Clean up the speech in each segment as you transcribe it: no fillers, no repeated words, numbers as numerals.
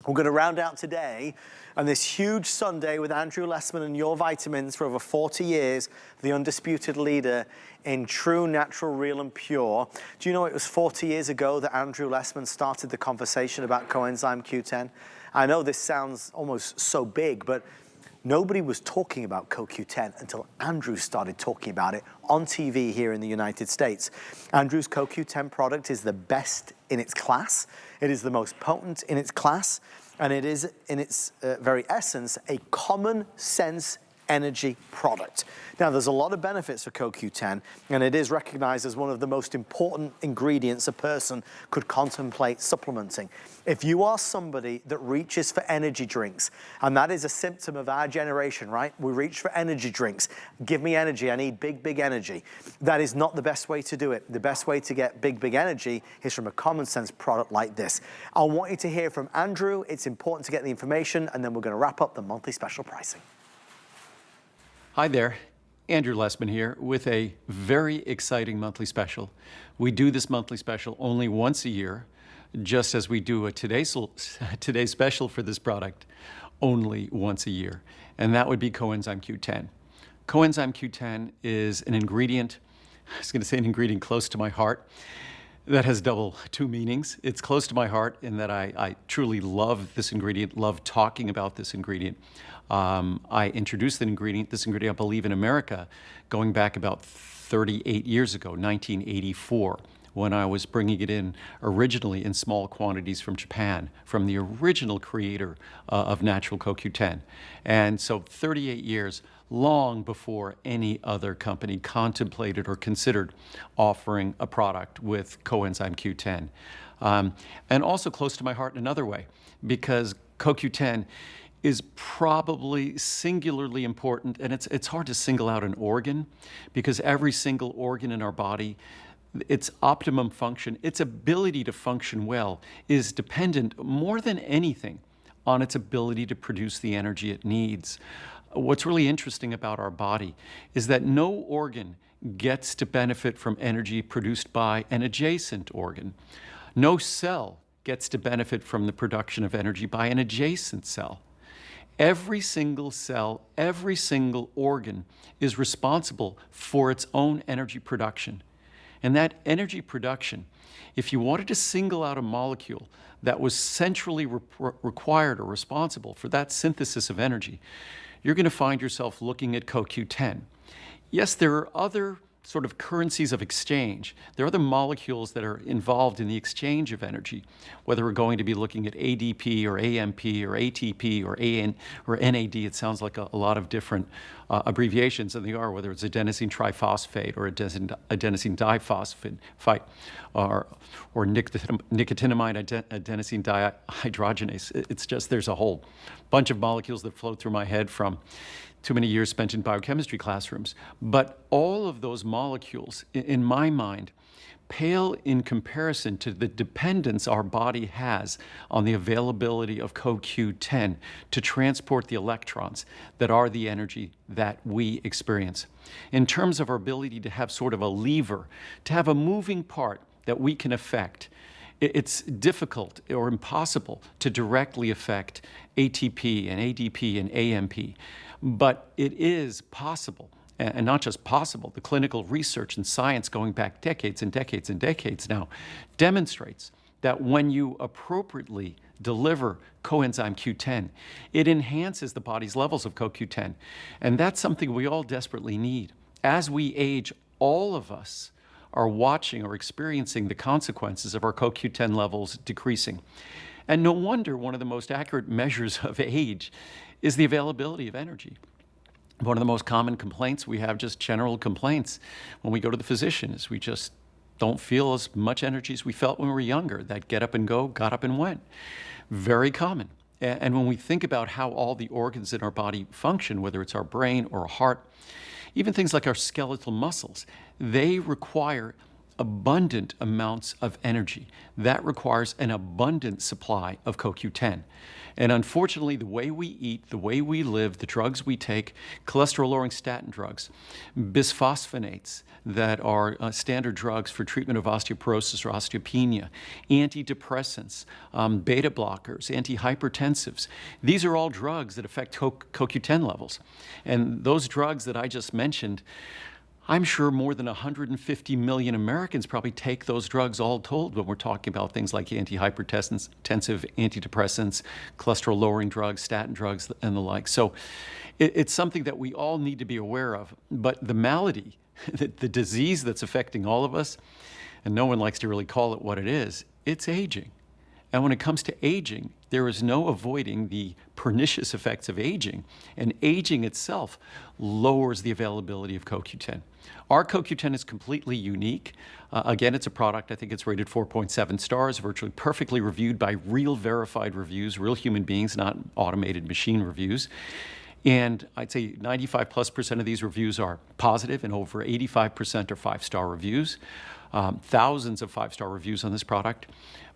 We're going to round out today on this huge Sunday with Andrew Lessman and Your Vitamins. For over 40 years, the undisputed leader in true, natural, real and pure. Do you know it was 40 years ago that Andrew Lessman started the conversation about Coenzyme Q10? I know this sounds almost so big, but nobody was talking about CoQ10 until Andrew started talking about it on TV here in the United States. Andrew's CoQ10 product is the best in its class. It is the most potent in its class, and it is, in its very essence, a common sense energy product. Now, there's a lot of benefits for CoQ10, and it is recognized as one of the most important ingredients a person could contemplate supplementing. If you are somebody that reaches for energy drinks, and that is a symptom of our generation, right? We reach for energy drinks. Give me energy, I need big, big energy. That is not the best way to do it. The best way to get big, big energy is from a common sense product like this. I want you to hear from Andrew. It's important to get the information, and then we're gonna wrap up the monthly special pricing. Hi there, Andrew Lessman here with a very exciting monthly special. We do this monthly special only once a year, just as we do a today's special for this product only once a year, and that would be Coenzyme Q10. Coenzyme Q10 is an ingredient, I was going to say an ingredient close to my heart, that has two meanings. It's close to my heart in that I truly love this ingredient, love talking about this ingredient. I introduced this ingredient, I believe, in America going back about 38 years ago, 1984, when I was bringing it in originally in small quantities from Japan, from the original creator of natural CoQ10. And so 38 years, long before any other company contemplated or considered offering a product with Coenzyme Q10. And also close to my heart in another way, because CoQ10 is probably singularly important, and it's hard to single out an organ, because every single organ in our body, its optimum function, its ability to function well, is dependent more than anything on its ability to produce the energy it needs. What's really interesting about our body is that no organ gets to benefit from energy produced by an adjacent organ. No cell gets to benefit from the production of energy by an adjacent cell. Every single cell, every single organ is responsible for its own energy production. And that energy production, if you wanted to single out a molecule that was centrally required or responsible for that synthesis of energy, you're going to find yourself looking at CoQ10. Yes, there are other sort of currencies of exchange. There are other molecules that are involved in the exchange of energy, whether we're going to be looking at ADP or AMP or ATP or AN or NAD. It sounds like a lot of different abbreviations, and they are, whether it's adenosine triphosphate or adenosine diphosphate or nicotinamide adenosine dihydrogenase. It's just, there's a whole bunch of molecules that flow through my head from too many years spent in biochemistry classrooms. But all of those molecules, in my mind, pale in comparison to the dependence our body has on the availability of CoQ10 to transport the electrons that are the energy that we experience. In terms of our ability to have sort of a lever, to have a moving part that we can affect, it's difficult or impossible to directly affect ATP and ADP and AMP. But it is possible, and not just possible, the clinical research and science going back decades and decades and decades now demonstrates that when you appropriately deliver Coenzyme Q10, it enhances the body's levels of CoQ10. And that's something we all desperately need. As we age, all of us are watching or experiencing the consequences of our CoQ10 levels decreasing. And no wonder one of the most accurate measures of age is the availability of energy. One of the most common complaints we have, just general complaints when we go to the physician, is we just don't feel as much energy as we felt when we were younger. That get up and go, got up and went. Very common. And when we think about how all the organs in our body function, whether it's our brain or our heart, even things like our skeletal muscles, they require abundant amounts of energy. That requires an abundant supply of CoQ10. And unfortunately, the way we eat, the way we live, the drugs we take, cholesterol-lowering statin drugs, bisphosphonates that are standard drugs for treatment of osteoporosis or osteopenia, antidepressants, beta blockers, antihypertensives. These are all drugs that affect CoQ10 levels. And those drugs that I just mentioned, I'm sure more than 150 million Americans probably take those drugs all told when we're talking about things like antihypertensive, antidepressants, cholesterol-lowering drugs, statin drugs, and the like. So it's something that we all need to be aware of. But the malady, the disease that's affecting all of us, and no one likes to really call it what it is, it's aging. And when it comes to aging, there is no avoiding the pernicious effects of aging. And aging itself lowers the availability of CoQ10. Our CoQ10 is completely unique. Again, it's a product, I think it's rated 4.7 stars, virtually perfectly reviewed by real verified reviews, real human beings, not automated machine reviews. And I'd say 95+% of these reviews are positive, and over 85% are 5-star reviews. Thousands of 5-star reviews on this product.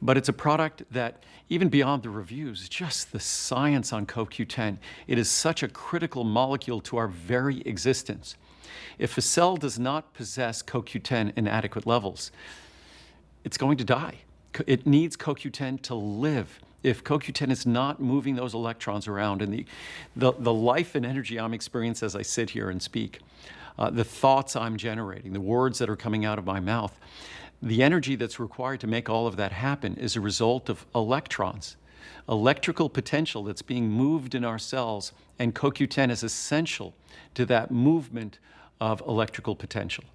But it's a product that, even beyond the reviews, just the science on CoQ10, it is such a critical molecule to our very existence. If a cell does not possess CoQ10 in adequate levels, it's going to die. It needs CoQ10 to live. If CoQ10 is not moving those electrons around, and the life and energy I'm experiencing as I sit here and speak, the thoughts I'm generating, the words that are coming out of my mouth, the energy that's required to make all of that happen is a result of electrons, electrical potential that's being moved in our cells, and CoQ10 is essential to that movement of electrical potential.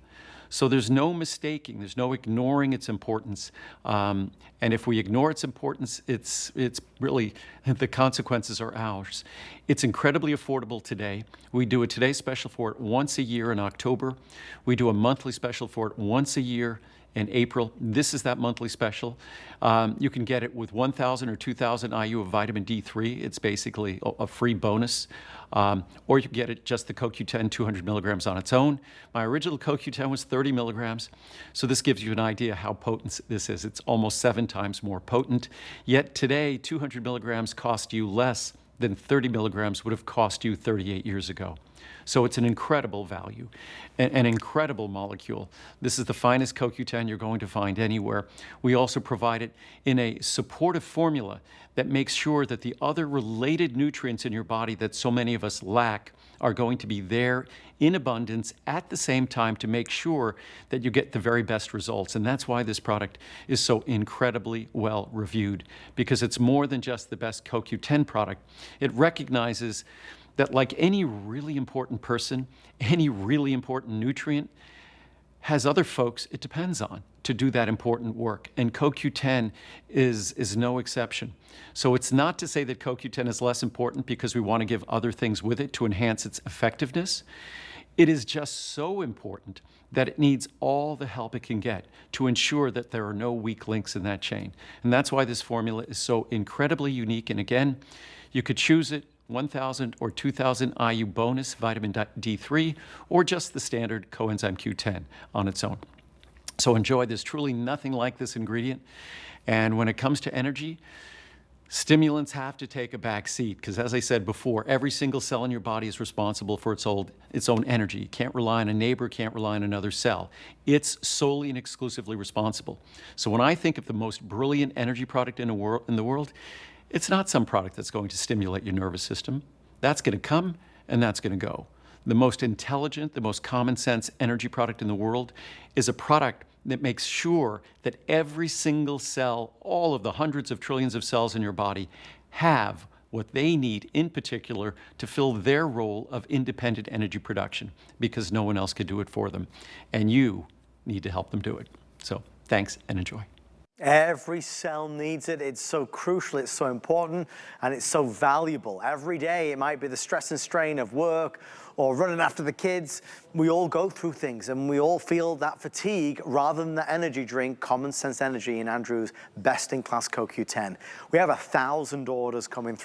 So there's no mistaking, there's no ignoring its importance. And if we ignore its importance, it's really, the consequences are ours. It's incredibly affordable today. We do a Today Special for it once a year in October. We do a monthly special for it once a year in April. This is that monthly special. You can get it with 1,000 or 2,000 IU of vitamin D3. It's basically a free bonus. Or you can get it just the CoQ10 200 milligrams on its own. My original CoQ10 was 30 milligrams. So this gives you an idea how potent this is. It's almost 7 times more potent. Yet today, 200 milligrams cost you less than 30 milligrams would have cost you 38 years ago. So it's an incredible value, an incredible molecule. This is the finest CoQ10 you're going to find anywhere. We also provide it in a supportive formula that makes sure that the other related nutrients in your body that so many of us lack are going to be there in abundance at the same time to make sure that you get the very best results. And that's why this product is so incredibly well reviewed, because it's more than just the best CoQ10 product. It recognizes that, like any really important person, any really important nutrient has other folks it depends on to do that important work. And CoQ10 is no exception. So it's not to say that CoQ10 is less important because we want to give other things with it to enhance its effectiveness. It is just so important that it needs all the help it can get to ensure that there are no weak links in that chain. And that's why this formula is so incredibly unique. And again, you could choose it 1,000 or 2,000 IU bonus vitamin D3, or just the standard Coenzyme Q10 on its own. So enjoy. There's truly nothing like this ingredient. And when it comes to energy, stimulants have to take a back seat, because as I said before, every single cell in your body is responsible for its own energy. You can't rely on a neighbor, can't rely on another cell. It's solely and exclusively responsible. So when I think of the most brilliant energy product in the world, it's not some product that's going to stimulate your nervous system. That's going to come and that's going to go. The most intelligent, the most common sense energy product in the world is a product that makes sure that every single cell, all of the hundreds of trillions of cells in your body, have what they need in particular to fill their role of independent energy production, because no one else can do it for them. And you need to help them do it. So thanks and enjoy. Every cell needs it. It's so crucial, it's so important, and it's so valuable. Every day, it might be the stress and strain of work or running after the kids. We all go through things, and we all feel that fatigue rather than the energy drink, Common Sense Energy, in Andrew's best-in-class CoQ10. We have 1,000 orders coming through.